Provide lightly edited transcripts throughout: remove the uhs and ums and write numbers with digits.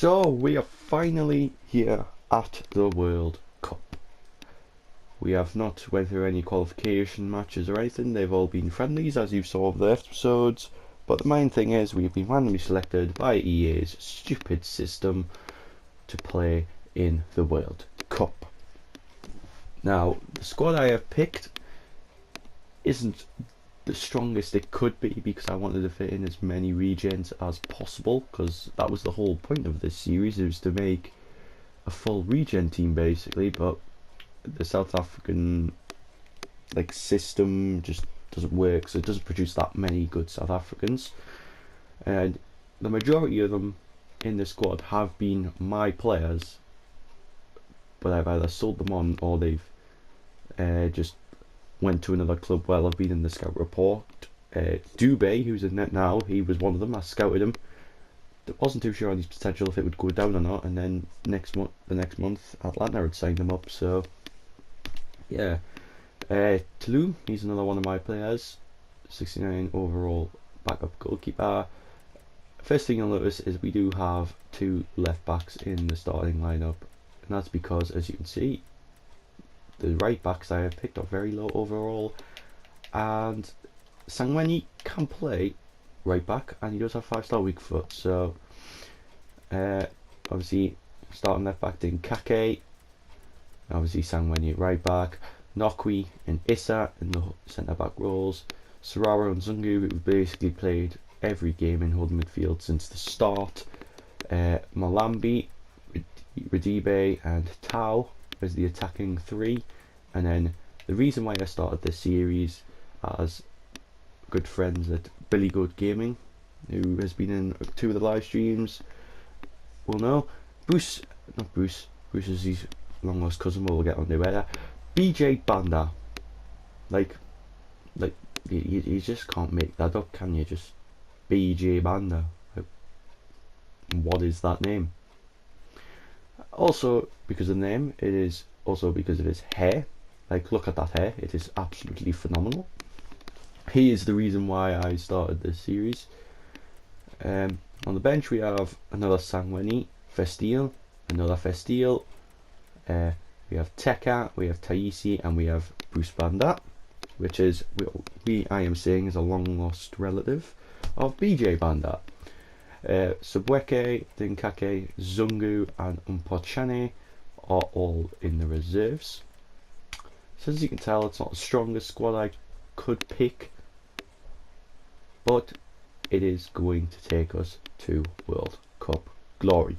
So we are finally here at the World Cup. We have not went through any qualification matches or anything. They've all been friendlies, as you saw of the episodes. But the main thing is we've been randomly selected by EA's stupid system to play in the World Cup. Now, the squad I have picked isn't the strongest it could be because I wanted to fit in as many regens as possible, because that was the whole point of this series, is to make a full regen team basically. But the South African system just doesn't work, so it doesn't produce that many good South Africans, and the majority of them in the squad have been my players, but I've either sold them on or they've just went to another club while I've been in the scout report. Dubé, who's in net now, he was one of them. I scouted him. Wasn't too sure on his potential, if it would go down or not, and then the next month Atlanta had signed him up. So yeah, Tulum, he's another one of my players. 69 overall backup goalkeeper. First thing you'll notice is we do have two left backs in the starting lineup, and that's because, as you can see, the right backs I have picked are very low overall, and Sangweni can play right back and he does have 5-star weak foot. So obviously starting left back then Kake, obviously Sangweni at right back, Nokwi and Issa in the centre back roles, Serraro and Zungu, who basically played every game in holding midfield since the start, Malambi, Radibe and Tau as the attacking three. And then the reason why I started this series, as good friends at Billy Good Gaming, who has been in 2 of the live streams, will know, Bruce is his long lost cousin, we'll get on to better, BJ Banda, you just can't make that up, can you? Just BJ Banda, what is that name? Also because of the name, it is also because of his hair. Look at that hair, it is absolutely phenomenal. He is the reason why I started this series. On the bench we have another Sangweni, Festiel, another Festiel, we have Teka, we have Taisi, and we have Bruce Banda, which is, I am saying, is a long lost relative of BJ Banda. Subweke, Dinkake, Zungu and Umpochane are all in the reserves. So as you can tell, it's not the strongest squad I could pick, but it is going to take us to World Cup glory.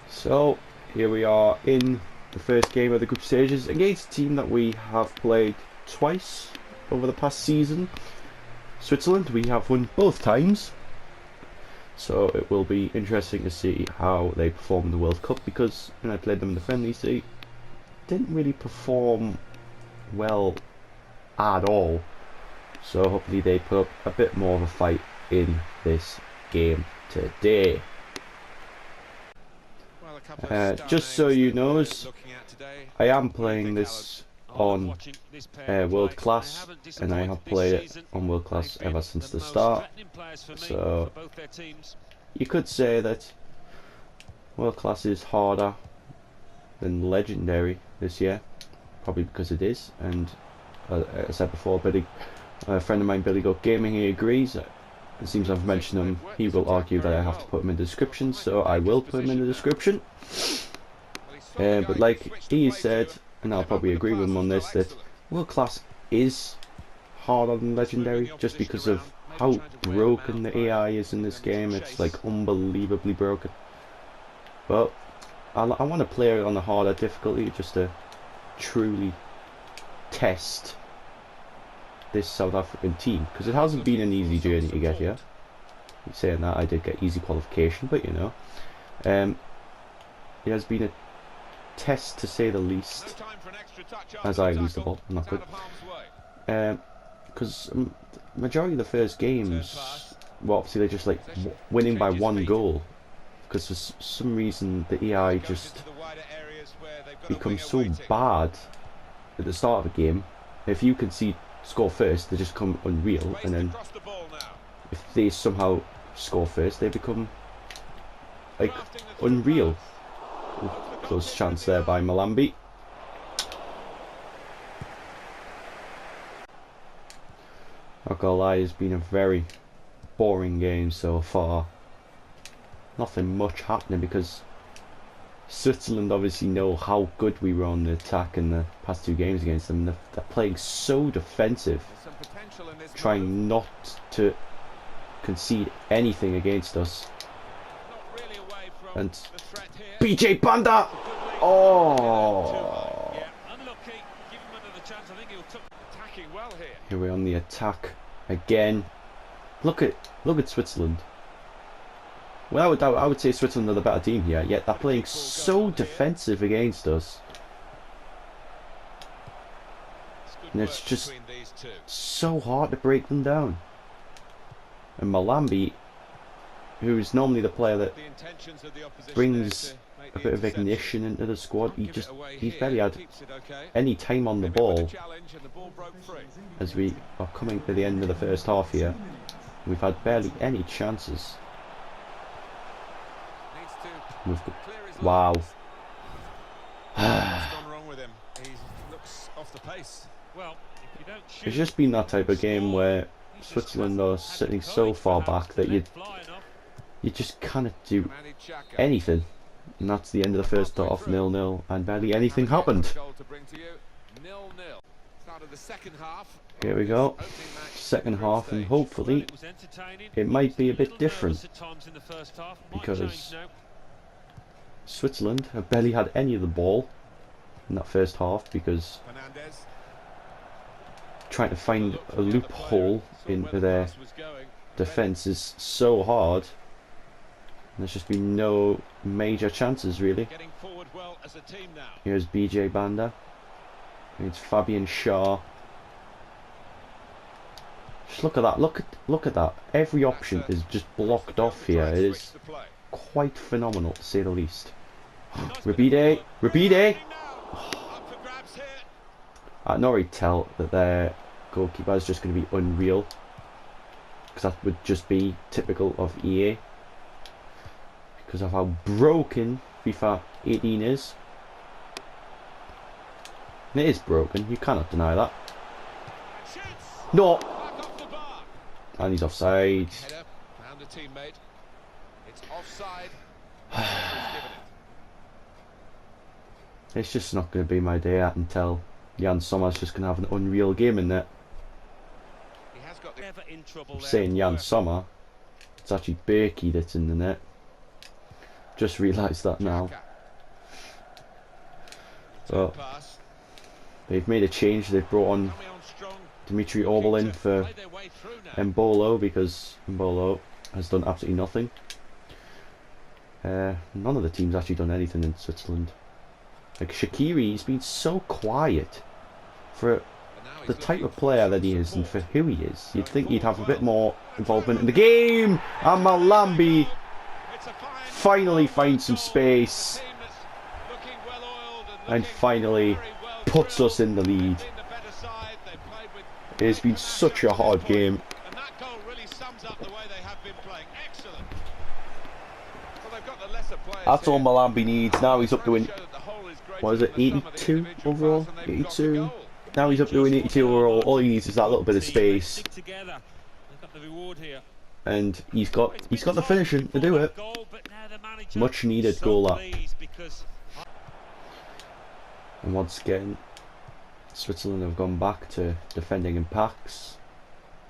So here we are in the first game of the group stages against a team that we have played twice over the past season. Switzerland, we have won both times, so it will be interesting to see how they perform in the World Cup, because when I played them in the friendlies they didn't really perform well at all, so hopefully they put up a bit more of a fight in this game today. Just so you know, I am playing this on World Class, and I have played it on World Class ever since the start, so you could say that World Class is harder than Legendary this year, probably because it is. And as I said before, a friend of mine, Billy Goat Gaming, he agrees. It seems I've mentioned him, he will argue that I have to put him in the description, so I will put him in the description. But like he said, and I'll probably agree with him on this, that World Class is harder than Legendary just because of how broken the AI is in this game. It's unbelievably broken. But I want to play it on a harder difficulty just to truly test this South African team, because it hasn't been an easy journey to get here. Saying that, I did get easy qualification, but you know, it has been a test to say the least, as I lose the ball. Not good, because majority of the first games, well, obviously they're just winning by 1 goal, because for some reason the AI just become so bad at the start of a game. If you score first, they just become unreal, and then if they somehow score first, they become like unreal. Ooh, close chance there by Malambi. Not gonna lie, it's been a very boring game so far. Nothing much happening because Switzerland obviously know how good we were on the attack in the past 2 games against them. They're playing so defensive, trying not to concede anything against us. And BJ Banda! Oh! Here we're on the attack again. Look at Switzerland. Well, I would say Switzerland are the better team here, yet they're playing so defensive against us. And it's just so hard to break them down. And Malambi, who's normally the player that brings a bit of ignition into the squad, he's barely had any time on the ball. As we are coming to the end of the first half here, we've had barely any chances. Wow. It's just been that type of game where Switzerland are sitting so far back that you just cannot do anything. And that's the end of the first half, 0-0, and barely anything happened. Here we go, second half, and hopefully it might be a bit different, because Switzerland have barely had any of the ball in that first half, because trying to find a loophole into their defence is so hard. There's just been no major chances really. Here's BJ Banda against Fabian Schär. Just look at that, look at that. Every option is just blocked off here. It is quite phenomenal to say the least. Rabide! I can already tell that their goalkeeper is just going to be unreal, because that would just be typical of EA, because of how broken FIFA 18 is. And it is broken, you cannot deny that. No! And he's offside. It's just not going to be my day. I can tell Jan Sommer's just going to have an unreal game in there. I'm saying Jan Sommer, it's actually Berkey that's in the net. Just realised that now. So they've made a change. They've brought on Dimitri Orbelin for Mbolo, because Mbolo has done absolutely nothing. None of the teams actually done anything in Switzerland. Like Shaqiri, he's been so quiet for the type of player that he is and for who he is. You'd think he'd have a bit more involvement in the game. And Malambi finally finds some space and finally puts us in the lead. It's been such a hard game. That's all Malambi needs. Now he's up to what is it, 82 overall? 82. Now he's up to an 82 overall. All he needs is that little bit of space, and he's got the finishing to do it. Much needed goal that. And once again, Switzerland have gone back to defending in packs.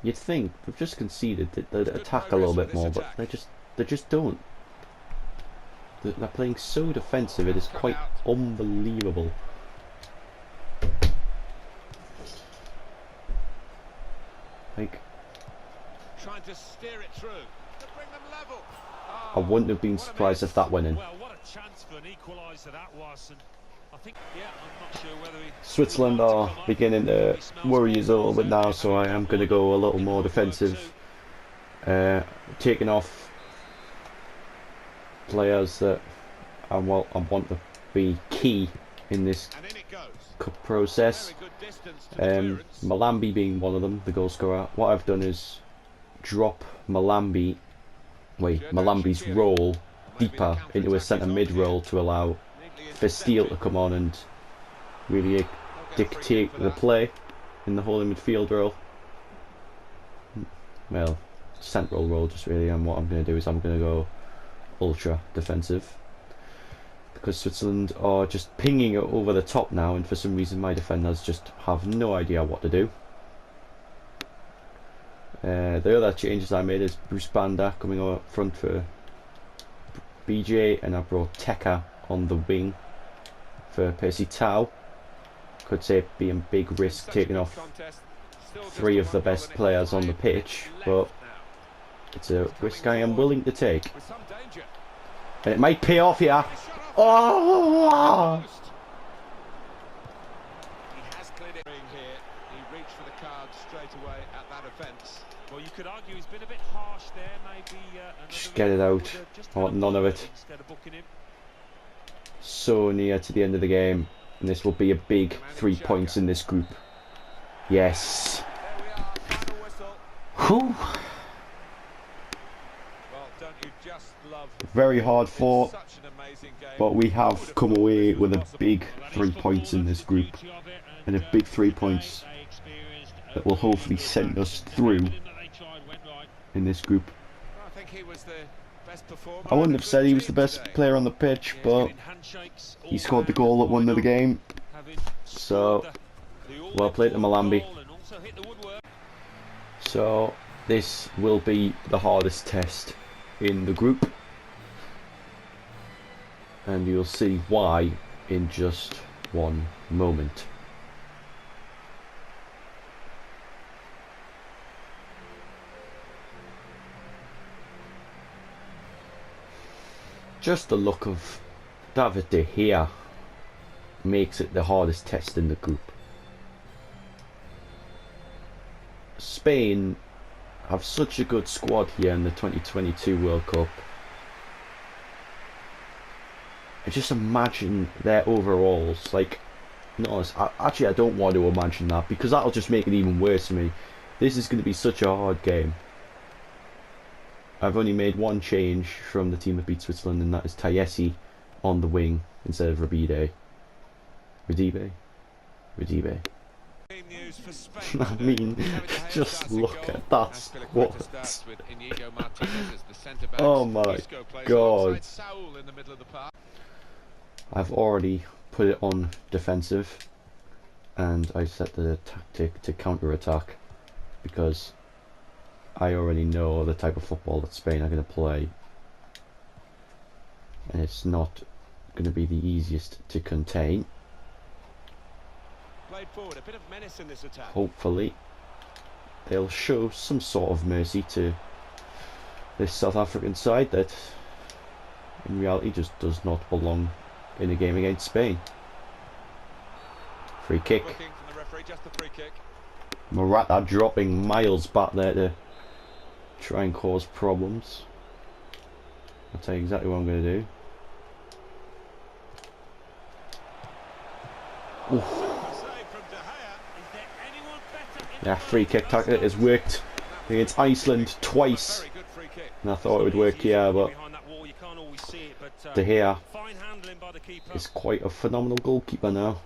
You'd think they've just conceded that they'd attack a little bit more, but they just don't. They're playing so defensive, it is quite unbelievable. Like, trying to steer it through to bring them level. I wouldn't have been surprised if that went in. Well, what a chance for an equaliser that was. And I think, yeah, I'm not sure whether Switzerland are beginning to worry us a little bit now, so I am going to go a little more defensive, taking off players that I want to be key in this cup process. Malambi being one of them, the goal scorer. What I've done is drop Malambi's role deeper into a centre mid role to allow Festeel to come on and really dictate the play in the holding midfield role. Well, central role just really, and what I'm going to do is I'm going to go ultra defensive because Switzerland are just pinging it over the top now, and for some reason my defenders just have no idea what to do. The other changes I made is Bruce Banda coming up front for BJ, and I brought Tekka on the wing for Percy Tau. Could say being big risk taking off 3 of the best players on the pitch, but it's a risk I am willing to take. And it might pay off here. Oh! He has cleared it here. He reached for the card straight away at that offence. Well, you could argue he's been a bit harsh there. Maybe just get it out. I want none of it. So near to the end of the game, and this will be a big 3 points in this group. Yes. Whew. Very hard fought, but we have come away with a big 3 points in this group, and a big 3 points that will hopefully send us through in this group. I wouldn't have said he was the best player on the pitch, but he scored the goal that won the game, so well played to Malambi. So this will be the hardest test in the group, and you'll see why in just one moment. Just the look of David De Gea makes it the hardest test in the group. Spain have such a good squad here in the 2022 World Cup. I just imagine their overalls, like, no, actually I don't want to imagine that, because that'll just make it even worse for me. This is going to be such a hard game. I've only made one change from the team that beat Switzerland, and that is Tayesi on the wing instead of Radibe. I mean, just look at that squad. Oh my god. I've already put it on defensive, and I set the tactic to counter-attack, because I already know the type of football that Spain are going to play, and it's not going to be the easiest to contain. Forward, a bit of menace in this attack. Hopefully they'll show some sort of mercy to this South African side that in reality just does not belong in a game against Spain. Free kick. Morata dropping miles back there to try and cause problems. I'll tell you exactly what I'm going to do. Oof. Yeah, free kick tactic has worked against Iceland twice, and I thought it would work here, but De Gea is quite a phenomenal goalkeeper now.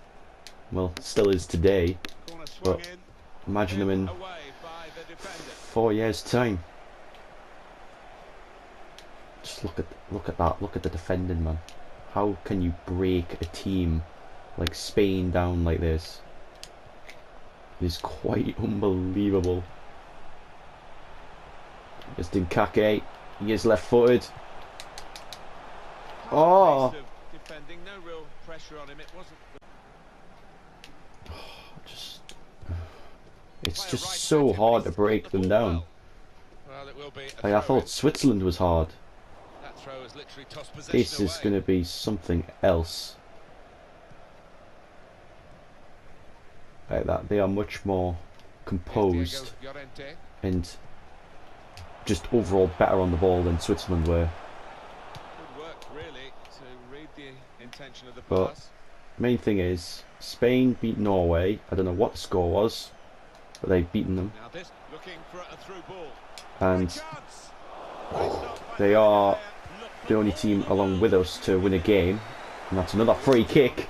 Well, still is today, but imagine him in 4 years' time. Just look at that. Look at the defending, man. How can you break a team like Spain down like this? Is quite unbelievable. Just in Kake, he is left-footed. Oh! No real pressure on him. It wasn't. It's just so hard to break them down. Like, I thought Switzerland was hard. This is going to be something else. Like that, they are much more composed and just overall better on the ball than Switzerland were. Good work, really, to read the intention of the but pass. main thing is Spain beat Norway. I don't know what the score was, but they've beaten them. Now this looking for a through ball. And they are the only team along with us to win a game, and that's another free kick.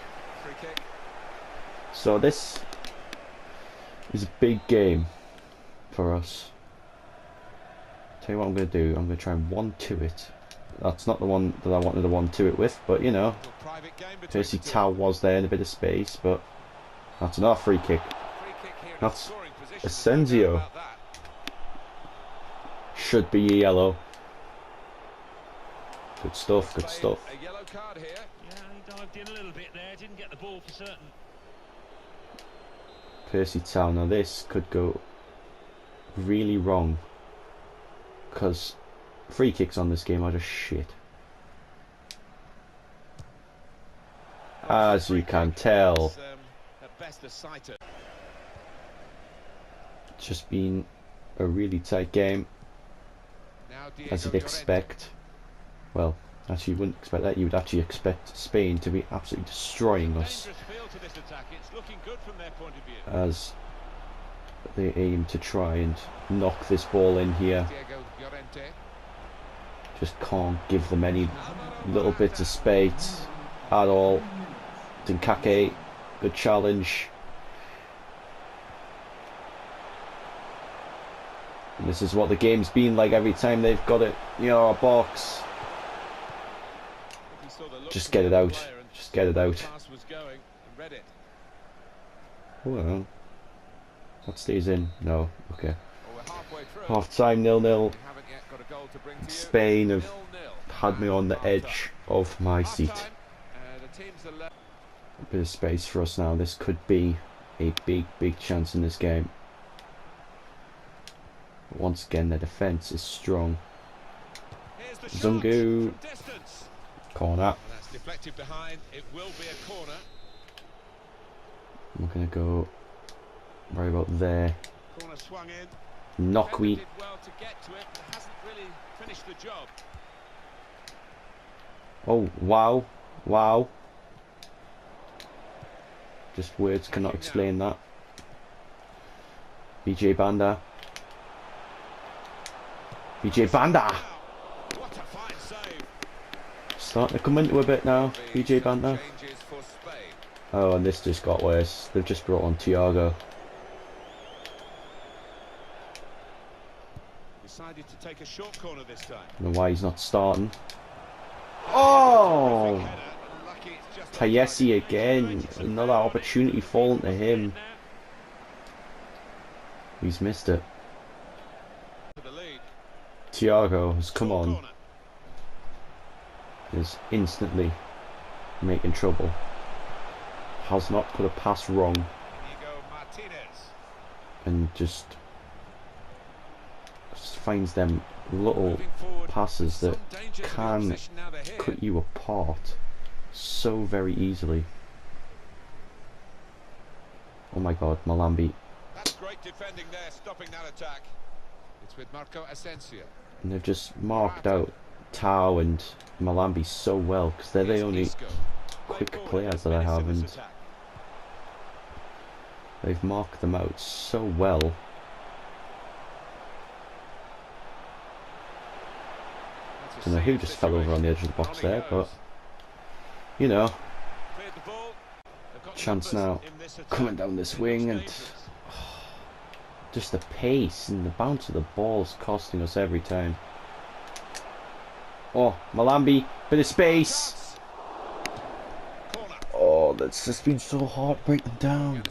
So this is a big game for us. Tell you what I'm going to do, I'm going to try and 1-2 it. That's not the one that I wanted to 1-2 it with, but you know, Percy Tau was there in a bit of space, but that's another free kick. That's Asensio. Should be yellow. Good stuff, good stuff. A yellow card here. Yeah, he dived in a little bit there, didn't get the ball for certain. Percy Tau, now this could go really wrong, because free kicks on this game are just shit. As you can tell. It's just been a really tight game, as you'd expect. Well, actually you wouldn't expect that, you would actually expect Spain to be absolutely destroying us, as they aim to try and knock this ball in here. Just can't give them any little bits of space at all. Dinkake, good challenge. And this is what the game's been like every time they've got it, you know, our box. Just get it out. Just get it out. Well, that stays in. No, okay. Half time 0-0. Spain have had me on the edge of my seat. A bit of space for us now. This could be a big chance in this game. But once again, their defence is strong. Zungu. Corner. Deflected behind, it will be a corner. I'm going to go right about there. Corner swung in. Nokwi. Did well to get to it, but hasn't really finished the job. Oh, wow. Wow. Just words cannot explain that. BJ Banda. BJ Banda! What a fine save. Starting to come into a bit now, BJ Banda. Oh, and this just got worse. They've just brought on Thiago. Decided to take a short corner this time. I don't know why he's not starting. Oh! Payesi again. Another opportunity falling to him. He's missed it. Thiago has come on. Is instantly making trouble. Has not put a pass wrong. And just finds them little passes that can cut you apart so very easily. Oh my god, Malambi. That's great defending there, stopping that attack. It's with Marco Asensio. And they've just marked out Tau and Malambi so well, because they're the only quick players that I have, and they've marked them out so well. I don't know who just fell over on the edge of the box there, but you know, chance now coming down this wing, and just the pace and the bounce of the ball's costing us every time. Oh, Malambi, bit of space. Oh, that's just been so hard to break them down.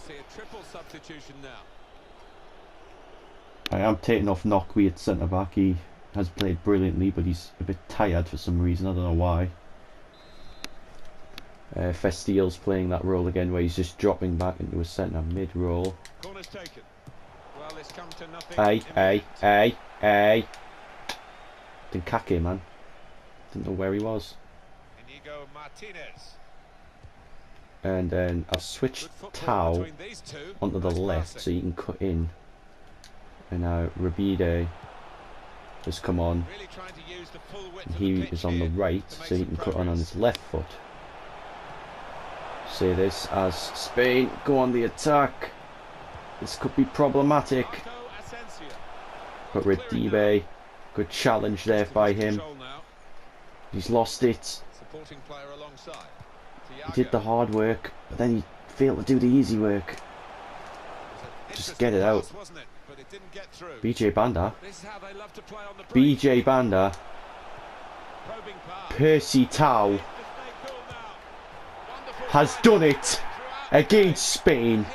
I am taking off Nokwi at centre back. He has played brilliantly, but he's a bit tired for some reason. I don't know why. Festiel's playing that role again, where he's just dropping back into a centre mid role. Hey. Dinkake, man. Didn't know where he was. And then I've switched Tau onto the left so you can cut in. And now Rabide has come on. And he is on the right so he can cut on his left foot. say this as Spain go on the attack. This could be problematic. But Redibe, good challenge there by him. He's lost it. He did the hard work, but then he failed to do the easy work. Just get it out. BJ Banda. BJ Banda. Percy Tau has done it against Spain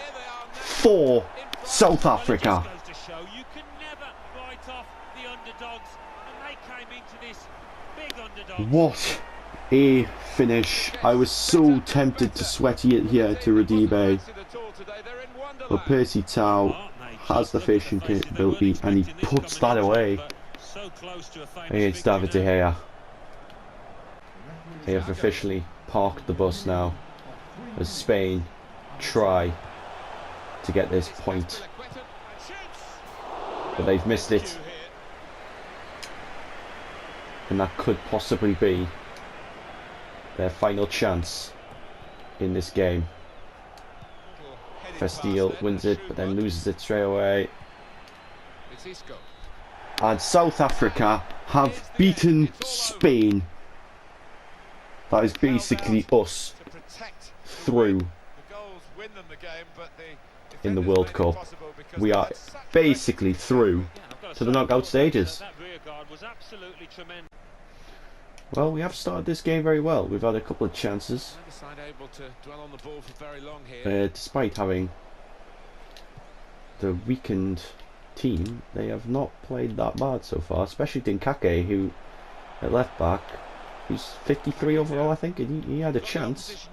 for South Africa. What a finish. I was so tempted to sweat it here to Redibe, but Percy Tau has the finishing capability and he puts that away against David De Gea. They have officially parked the bus now as Spain try to get this point, but they've missed it, and that could possibly be their final chance in this game. Festiel wins it, but then loses it straight away, and South Africa have beaten Spain. That is basically us through in the World Cup. We are basically through to the knockout stages. Well, we have started this game very well. We've had a couple of chances. Despite having the weakened team, they have not played that bad so far, especially Dinkake, who at left back, he's 53 overall I think, and he had a chance.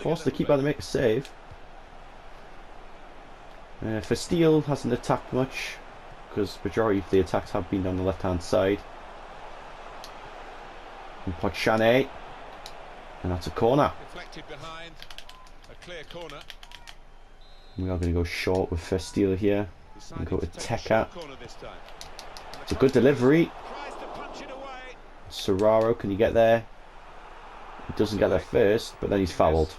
Forced the keeper to make a save. Festiel hasn't attacked much, because majority of the attacks have been on the left hand side. And Pochane, and that's a corner. We are going to go short with Festiel here and go to Teka. It's a good delivery. Serraro, can he get there? He doesn't get there first, but then he's fouled.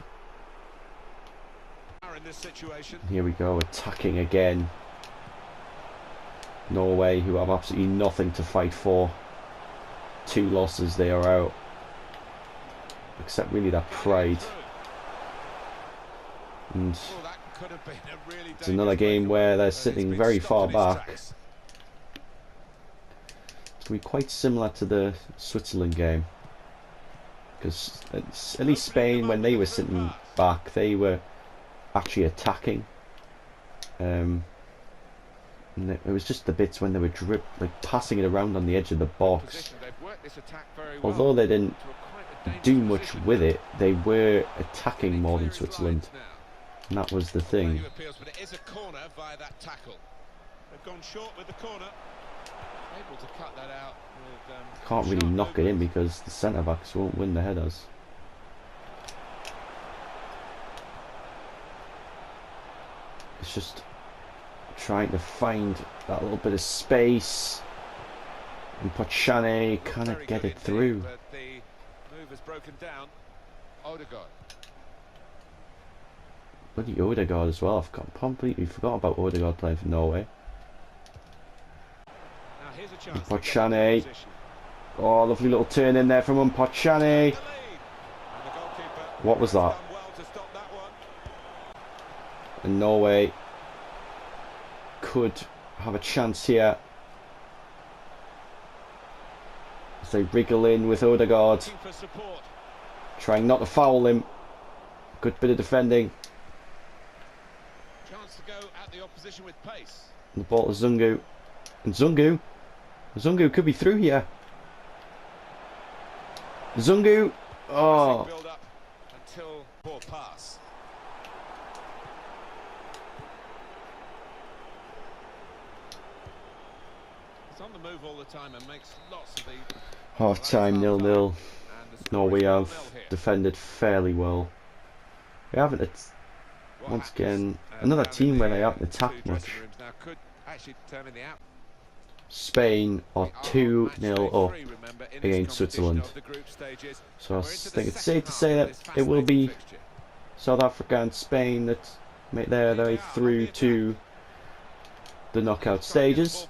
Here we go, attacking again. Norway, who have absolutely nothing to fight for. 2 losses, they are out. Except really that pride. And it's another game where they're sitting very far back. It's going to be quite similar to the Switzerland game. Because at least Spain, when they were sitting back, they were actually attacking. And it was just the bits when they were passing it around on the edge of the box. Although they didn't do much with it, they were attacking more than Switzerland. And that was the thing. Can't really knock it in because the centre backs won't win the headers. It's just trying to find that little bit of space, and Pochane cannot get it through. Bloody Odegaard as well. I've completely forgot about Odegaard playing for Norway. Pochane. Oh, lovely little turn in there from Pochane. What was that? And Norway could have a chance here as they wriggle in with Odegaard, trying not to foul him. Good bit of defending. And the ball to Zungu, and Zungu could be through here. Zungu, oh. Half time 0-0. Norway have defended fairly well. We haven't, once again, another team where they haven't attacked much. Spain are 2-0 up against Switzerland. So I think it's safe to say that it will be South Africa and Spain that make their way through to the knockout stages.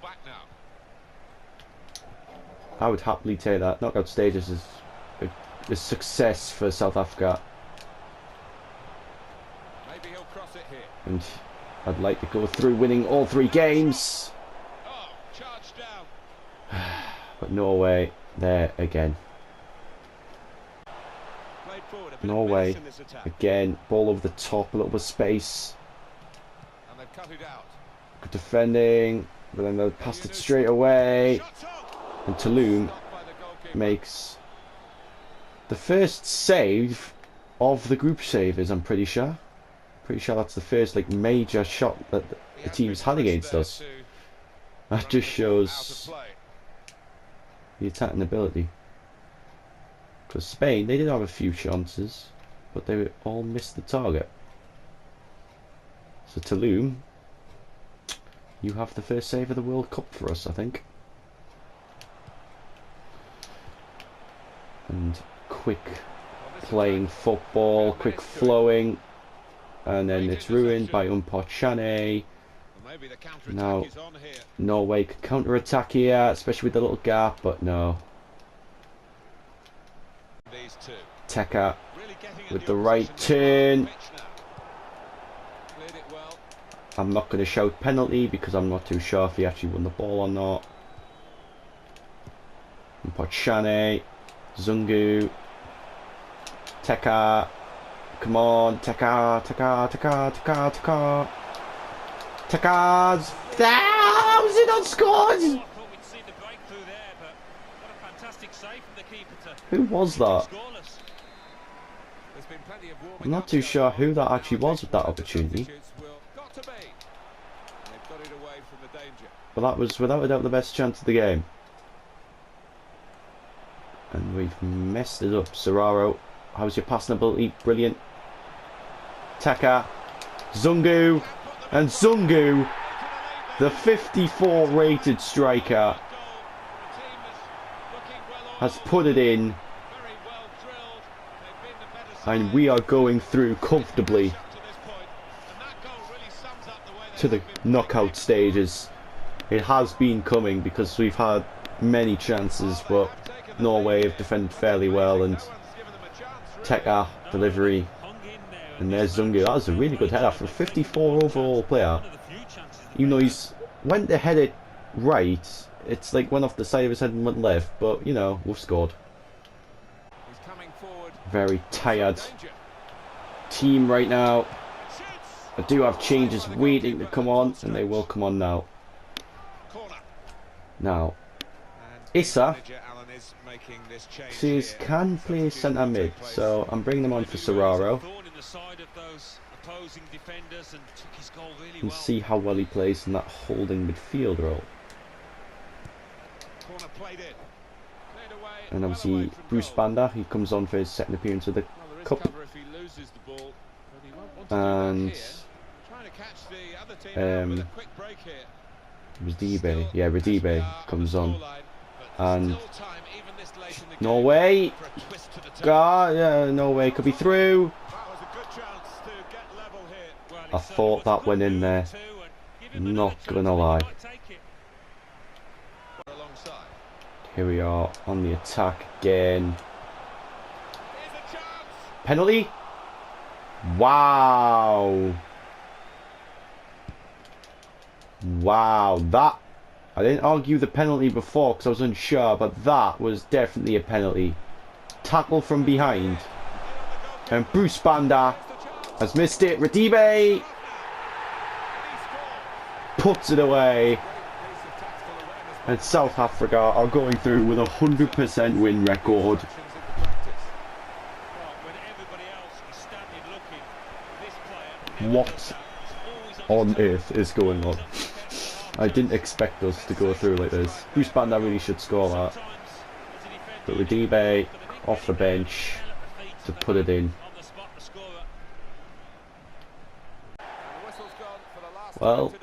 I would happily take that. Knockout stages is a success for South Africa. Maybe he'll cross it here. And I'd like to go through winning all 3 games. Oh, charged down. But Norway there again. Played forward, a bit of Norway menace in this attack. again, ball over the top, a little bit of space. And they've cut it out. Good defending, but then they passed it straight away. Shots on. And Tulum Stopped by the goalkeeper. makes the first save of the group stages, I'm pretty sure. Pretty sure that's the first like major shot that the team's had against us. That just shows the attacking ability. Because Spain, they did have a few chances, but they all missed the target. So Tulum, you have the first save of the World Cup for us, I think. And quick playing football, quick flowing, and then it's ruined by Chane. Now Norway could counter-attack here, especially with the little gap, but no. Teka with the right turn. I'm not going to shout penalty because I'm not too sure if he actually won the ball or not. Chane, Zungu, Teka, come on, Teka. Teka's was it not scored? Who was that? I'm not too sure who that actually was with that opportunity. But that was without a doubt the best chance of the game. And we've messed it up. Serraro, how's your passing ability? Brilliant. Teka, Zungu, and Zungu, the 54 rated striker, has put it in, and we are going through comfortably to the knockout stages. It has been coming because we've had many chances, but Norway have defended fairly well, and Teka delivery, and there's Zungu. That was a really good header for a 54 overall player. Even though he's went to head it right, it's like went off the side of his head and went left, but you know, we've scored. Very tired team right now. I do have changes waiting to come on, and they will come on now. Now, Issa says can play centre mid, so I'm bringing them on for Serraro and see how well he plays in that holding midfield role. And obviously Bruce Banda, he comes on for his second appearance of the Cup. And Radibe, yeah, Radibe comes on. And Norway, yeah, Norway could be through. I thought that went in there, not gonna lie. Here we are on the attack again. Penalty? Wow. Wow, that, I didn't argue the penalty before because I was unsure, but that was definitely a penalty. Tackle from behind. And Bruce Banda has missed it. Radibe puts it away. And South Africa are going through with a 100% win record. What on earth is going on? I didn't expect us to go through like this. Bruce Banda really should score that. But Radibe off the bench to put it in. Well,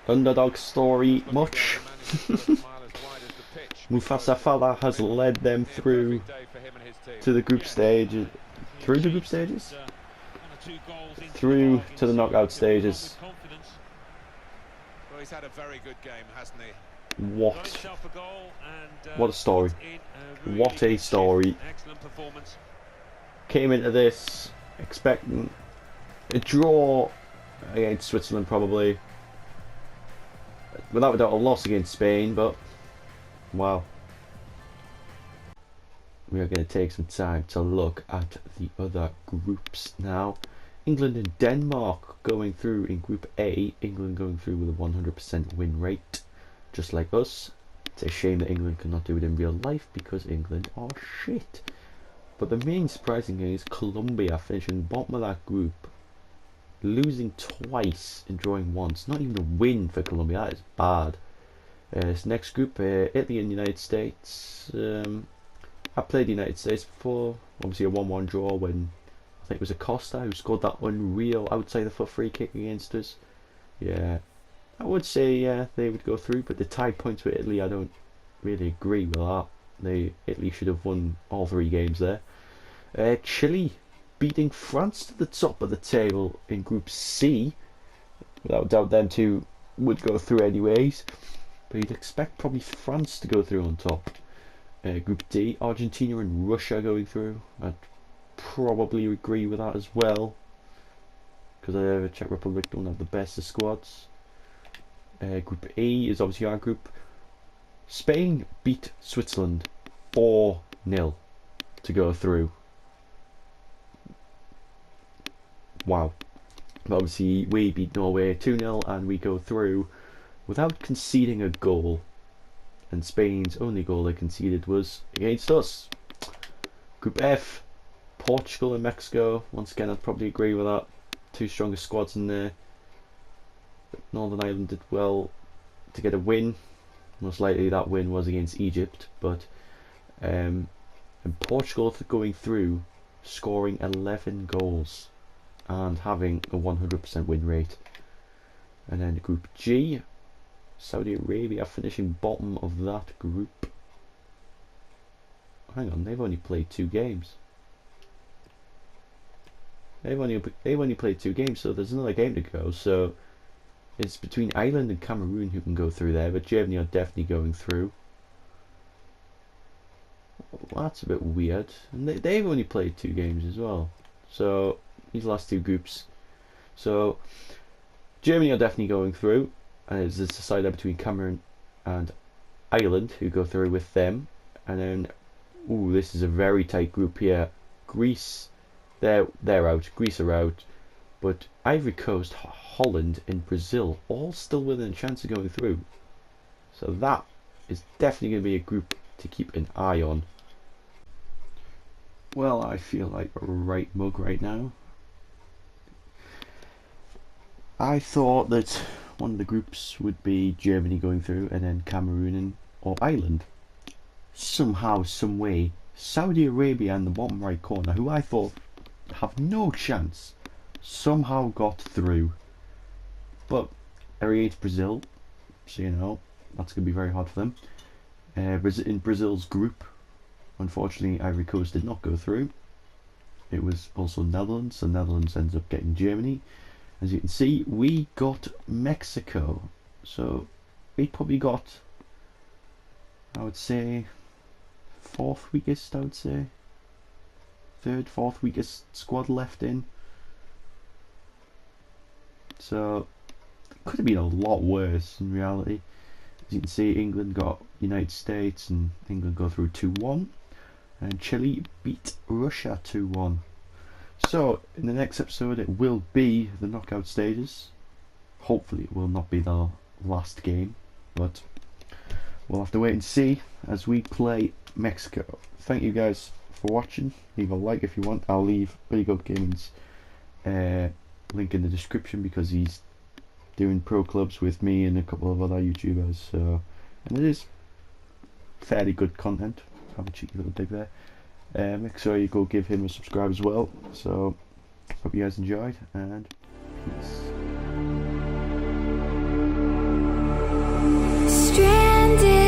underdog story much. Mufasa Fala has led them through to the group stage. through the group stages, through to the knockout stages. Well, he's had a very good game, hasn't he? What a story. What a story. Excellent performance. Came into this expecting a draw against Switzerland, probably. Without a doubt, a loss against Spain, but wow. We are going to take some time to look at the other groups now. England and Denmark going through in Group A. England going through with a 100% win rate, just like us. It's a shame that England cannot do it in real life because England are shit. But the main surprising thing is Colombia finishing bottom of that group, losing twice and drawing once. Not even a win for Colombia. That is bad. This next group, Italy and United States. I played the United States before. Obviously a 1-1 draw when I think it was Acosta who scored that unreal outside the foot free kick against us. Yeah, I would say they would go through, but the tie points with Italy, I don't really agree with that. Italy should have won all 3 games there. Chile beating France to the top of the table in Group C. Without doubt, them two would go through anyways. But you'd expect probably France to go through on top. Group D, Argentina and Russia going through. I'd probably agree with that as well, because the Czech Republic don't have the best of squads. Group E is obviously our group. Spain beat Switzerland 4-0 to go through. Wow. But obviously we beat Norway 2-0 and we go through without conceding a goal. And Spain's only goal they conceded was against us. Group F, Portugal and Mexico. Once again, I'd probably agree with that. 2 strongest squads in there. But Northern Ireland did well to get a win. Most likely that win was against Egypt. But and Portugal going through, scoring 11 goals and having a 100% win rate. And then Group G, Saudi Arabia finishing bottom of that group. Hang on, they've only played 2 games. They've only played 2 games, so there's another game to go. So it's between Ireland and Cameroon who can go through there, but Germany are definitely going through. Well, that's a bit weird. And they've only played 2 games as well. So these last 2 groups. So Germany are definitely going through. And it's decided between Cameroon and Ireland who go through with them. And then, ooh, this is a very tight group here. Greece, they're out. Greece are out. But Ivory Coast, Holland and Brazil all still within a chance of going through. So that is definitely going to be a group to keep an eye on. Well, I feel like a right mug right now. I thought that one of the groups would be Germany going through and then Cameroon or Ireland. Somehow, some way, Saudi Arabia in the bottom right corner, who I thought have no chance, somehow got through. But it's Brazil, so you know, that's going to be very hard for them. In Brazil's group, unfortunately Ivory Coast did not go through. It was also Netherlands, so Netherlands ends up getting Germany. As you can see, we got Mexico, so we probably got, I would say, 4th weakest, I would say. 3rd, 4th weakest squad left in. So, it could have been a lot worse in reality. As you can see, England got United States, and England go through 2-1. And Chile beat Russia 2-1. So, in the next episode it will be the knockout stages. Hopefully it will not be the last game, but we'll have to wait and see as we play Mexico. Thank you guys for watching. Leave a like if you want. I'll leave Really Good Gaming's link in the description because he's doing pro clubs with me and a couple of other YouTubers. So, and it is fairly good content. Have a cheeky little dig there. Make sure you go give him a subscribe as well. So, hope you guys enjoyed, and peace. Stranded